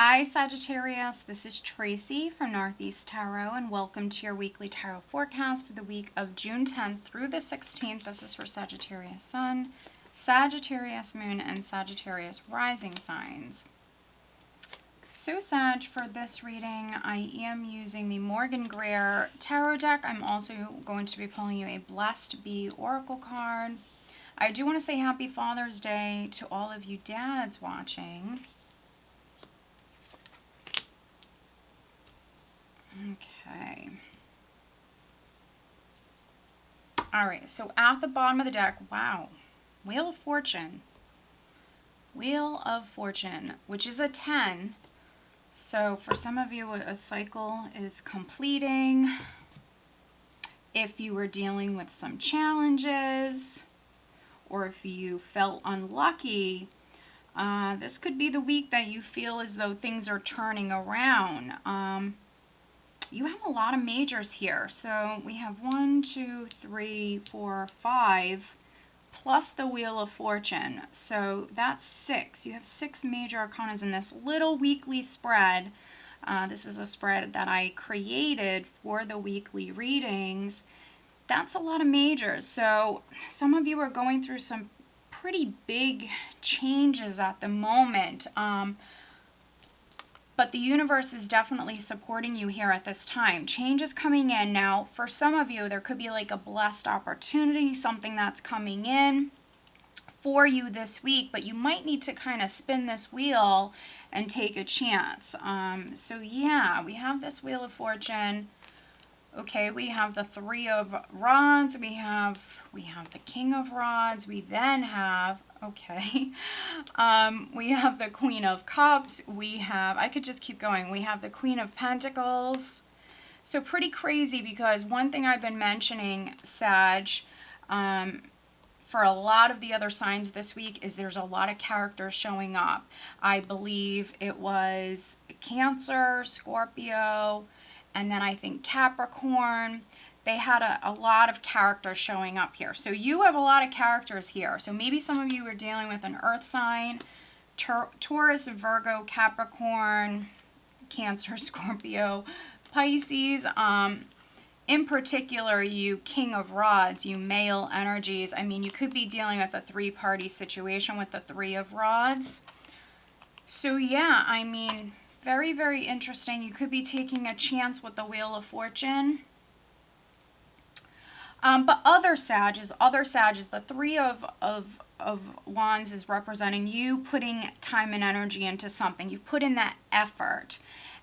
Hi Sagittarius, this is Tracy from Northeast Tarot and welcome to your weekly tarot forecast for the week of June 10th through the 16th. This is for Sagittarius Sun, Sagittarius Moon, and Sagittarius Rising signs. So Sag, for this reading, I am using the Morgan Greer Tarot deck. I'm also going to be pulling you a Blessed Bee Oracle card. I do want to say Happy Father's Day to all of you dads watching. Okay. Alright, so at the bottom of the deck, wow, Wheel of Fortune. Wheel of Fortune, which is a 10. So for some of you, a cycle is completing. If you were dealing with some challenges, or if you felt unlucky, this could be the week that you feel as though things are turning around. You have a lot of majors here. So we have 1, 2, 3, 4, 5, plus the Wheel of Fortune. So that's 6. You have 6 major arcanas in this little weekly spread. This is a spread that I created for the weekly readings. That's a lot of majors. So some of you are going through some pretty big changes at the moment. But the universe is definitely supporting you here at this time. Change is coming in. Now, for some of you, there could be like a blessed opportunity, something that's coming in for you this week, but you might need to kind of spin this wheel and take a chance. So yeah, we have this Wheel of Fortune. Okay, we have the 3 of Rods. We have the King of Rods. We then have, okay, we have the Queen of Cups. We have, I could just keep going. We have the Queen of Pentacles. So pretty crazy, because one thing I've been mentioning, Sag, for a lot of the other signs this week is there's a lot of characters showing up. I believe it was Cancer, Scorpio, and then I think Capricorn. They had a lot of characters showing up here. So you have a lot of characters here. So maybe some of you are dealing with an earth sign, Taurus, Virgo, Capricorn, Cancer, Scorpio, Pisces. In particular, you King of Rods, you male energies. I mean, you could be dealing with a 3-party situation with the 3 of Rods. So yeah, I mean, very, very interesting. You could be taking a chance with the Wheel of Fortune. But other Sages, the 3 of Wands is representing you putting time and energy into something. You put in that effort.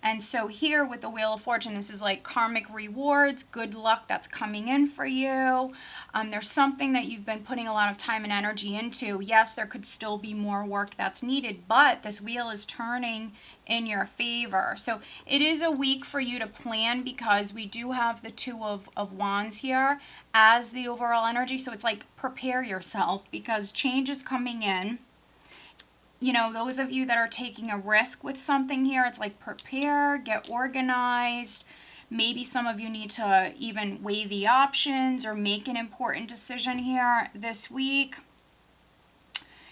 And so here with the Wheel of Fortune, this is like karmic rewards, good luck that's coming in for you. There's something that you've been putting a lot of time and energy into. Yes, there could still be more work that's needed, but this wheel is turning in your favor. So it is a week for you to plan, because we do have the 2 of Wands here as the overall energy. So it's like prepare yourself, because change is coming in. You know, those of you that are taking a risk with something here, it's like prepare, get organized. Maybe some of you need to even weigh the options or make an important decision here this week.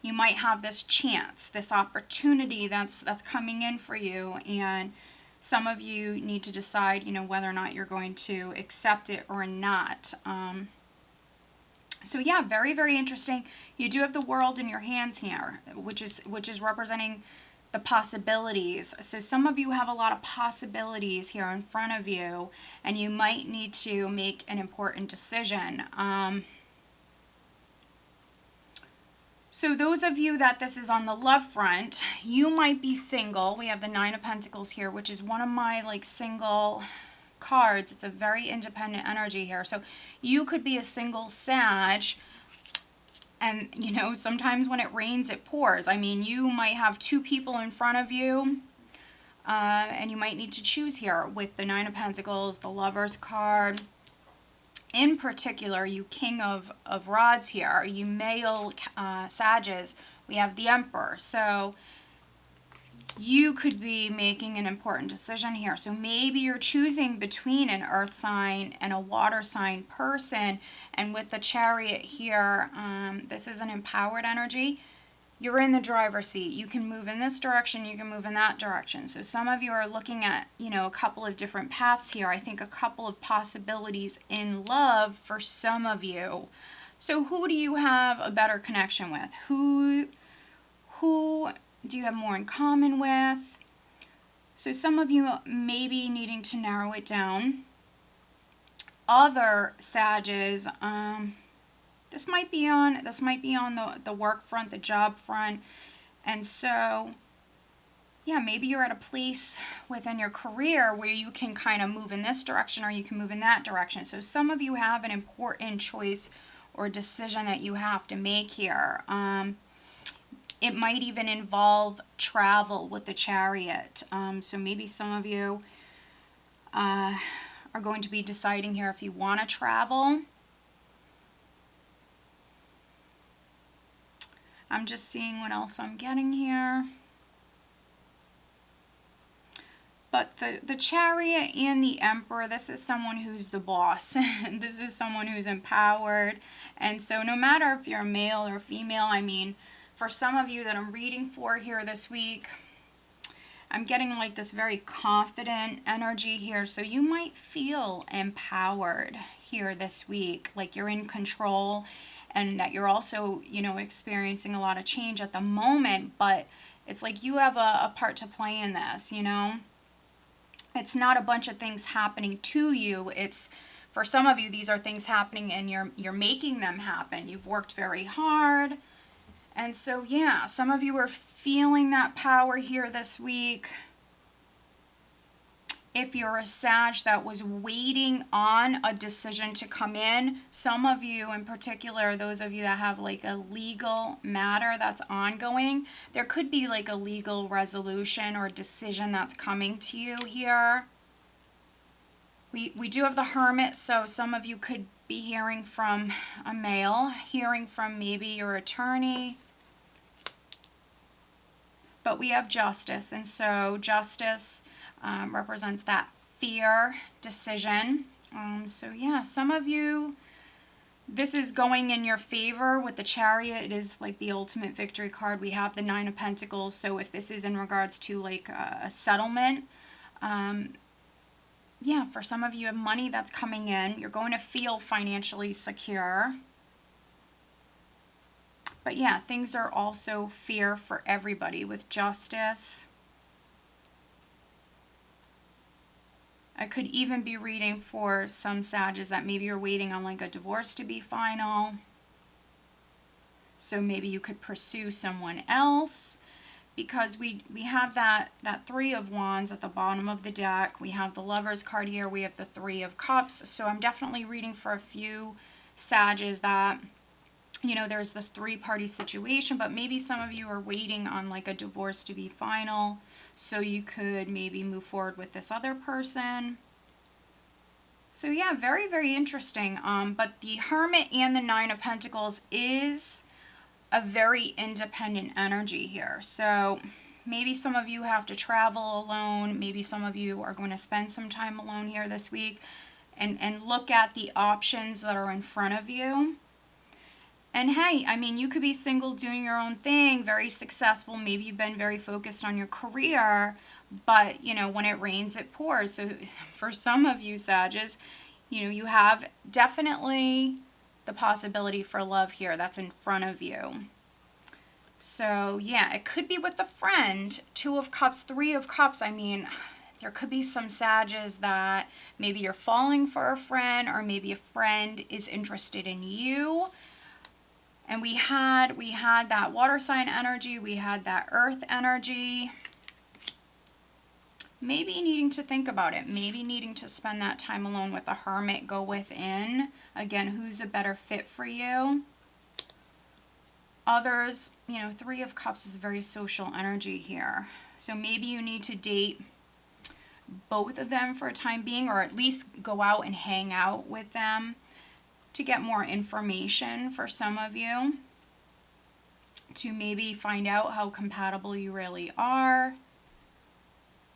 You might have this chance, this opportunity that's coming in for you, and some of you need to decide, you know, whether or not you're going to accept it or not. So yeah, very, very interesting. You do have the World in your hands here, which is representing the possibilities. So some of you have a lot of possibilities here in front of you, and you might need to make an important decision. So those of you that this is on the love front, you might be single. We have the 9 of Pentacles here, which is one of my like single cards. It's a very independent energy here. So you could be a single Sag, and you know, sometimes when it rains it pours. I mean, you might have 2 people in front of you, and you might need to choose here with the 9 of Pentacles, the Lover's card. In particular, you King of Rods here, you male Sages, we have the Emperor. So you could be making an important decision here. So maybe you're choosing between an earth sign and a water sign person. And with the Chariot here, this is an empowered energy. you're in the driver's seat. You can move in this direction, you can move in that direction. So some of you are looking at, you know, a couple of different paths here. I think a couple of possibilities in love for some of you. So who do you have a better connection with? Who do you have more in common with? So some of you may be needing to narrow it down. Other Sages, this might be on the work front, the job front. And so, yeah, maybe you're at a place within your career where you can kind of move in this direction or you can move in that direction. So some of you have an important choice or decision that you have to make here. It might even involve travel with the Chariot. So maybe some of you are going to be deciding here if you want to travel. I'm just seeing what else I'm getting here. But the Chariot and the Emperor, this is someone who's the boss. This is someone who's empowered. And so no matter if you're a male or female, I mean, for some of you that I'm reading for here this week, I'm getting like this very confident energy here. So you might feel empowered here this week, like you're in control, and that you're also, you know, experiencing a lot of change at the moment, but it's like you have a part to play in this, you know? It's not a bunch of things happening to you. It's, for some of you, these are things happening and you're making them happen. You've worked very hard. And so, yeah, some of you are feeling that power here this week. If you're a Sag that was waiting on a decision to come in, some of you in particular, those of you that have like a legal matter that's ongoing, there could be like a legal resolution or decision that's coming to you here. We do have the Hermit, so some of you could be hearing from a male, hearing from maybe your attorney. But we have Justice, and so Justice represents that fear decision. So yeah, some of you, this is going in your favor with the Chariot. It is like the ultimate victory card. We have the Nine of Pentacles. So if this is in regards to like a settlement, yeah, for some of you have money that's coming in. You're going to feel financially secure. But yeah, things are also fear for everybody with Justice. I could even be reading for some Sages that maybe you're waiting on like a divorce to be final. So maybe you could pursue someone else, because we have that Three of Wands at the bottom of the deck. We have the Lover's card here. We have the Three of Cups. So I'm definitely reading for a few Sages that, you know, there's this three-party situation, but maybe some of you are waiting on like a divorce to be final, so you could maybe move forward with this other person. So yeah, very, very interesting. But the Hermit and the Nine of Pentacles is a very independent energy here. So maybe some of you have to travel alone. Maybe some of you are going to spend some time alone here this week and look at the options that are in front of you. And hey, I mean, you could be single doing your own thing, very successful. Maybe you've been very focused on your career, but, you know, when it rains, it pours. So for some of you, Sages, you know, you have definitely the possibility for love here that's in front of you. So yeah, it could be with a friend. Two of Cups, Three of Cups. I mean, there could be some Sages that maybe you're falling for a friend, or maybe a friend is interested in you. And we had that water sign energy, we had that earth energy. Maybe needing to think about it, maybe needing to spend that time alone with a Hermit, go within. Again, who's a better fit for you? Others, you know, Three of Cups is very social energy here. So maybe you need to date both of them for a time being, or at least go out and hang out with them to get more information for some of you, to maybe find out how compatible you really are.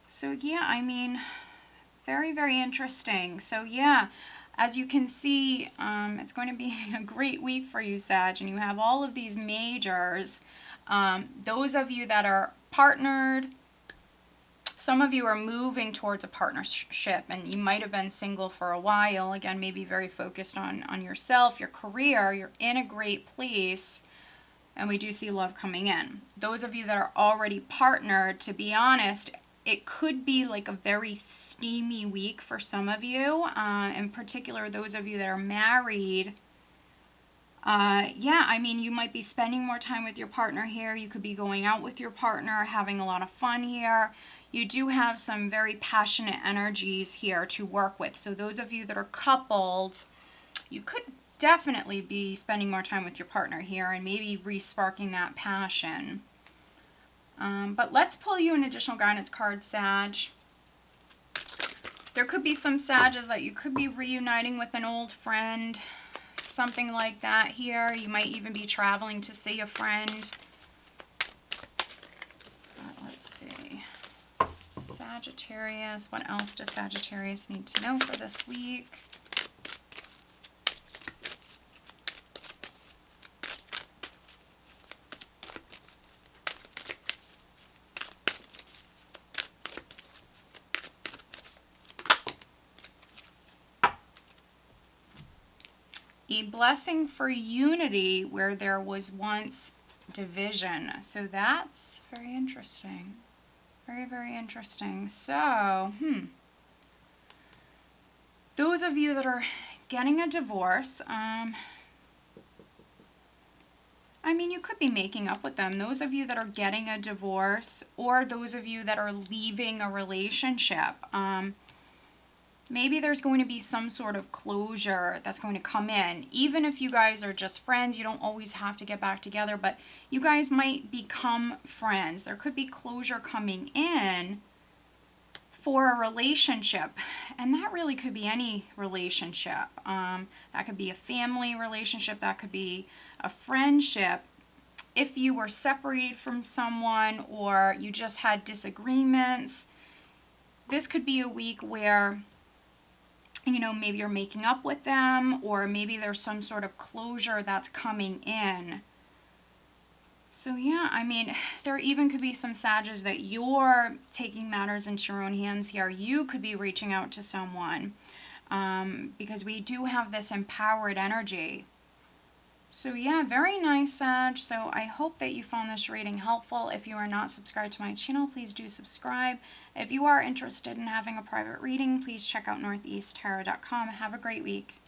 So yeah, I mean, very, very interesting. So yeah, as you can see, it's going to be a great week for you, Sag, and you have all of these majors. Those of you that are partnered, some of you are moving towards a partnership, and you might have been single for a while. Again, maybe very focused on yourself, your career. You're in a great place, and we do see love coming in. Those of you that are already partnered, to be honest, it could be like a very steamy week for some of you. In particular, those of you that are married. Yeah, I mean, you might be spending more time with your partner here. You could be going out with your partner, having a lot of fun here. You do have some very passionate energies here to work with. So those of you that are coupled, you could definitely be spending more time with your partner here and maybe re-sparking that passion. But let's pull you an additional guidance card, Sag. There could be some Sages that you could be reuniting with an old friend, something like that here. You might even be traveling to see a friend. Let's see. Sagittarius. What else does Sagittarius need to know for this week? A blessing for unity where there was once division. So that's very interesting. Very, very interesting. So, those of you that are getting a divorce, I mean, you could be making up with them. Those of you that are getting a divorce, or those of you that are leaving a relationship, maybe there's going to be some sort of closure that's going to come in. Even if you guys are just friends, you don't always have to get back together, but you guys might become friends. There could be closure coming in for a relationship, and that really could be any relationship. That could be a family relationship, that could be a friendship. If you were separated from someone or you just had disagreements, this could be a week where, you know, maybe you're making up with them, or maybe there's some sort of closure that's coming in. So yeah, I mean, there even could be some Sages that you're taking matters into your own hands here. You could be reaching out to someone, because we do have this empowered energy. So yeah, very nice, Sag. So I hope that you found this reading helpful. If you are not subscribed to my channel, please do subscribe. If you are interested in having a private reading, please check out northeasttarot.com. Have a great week.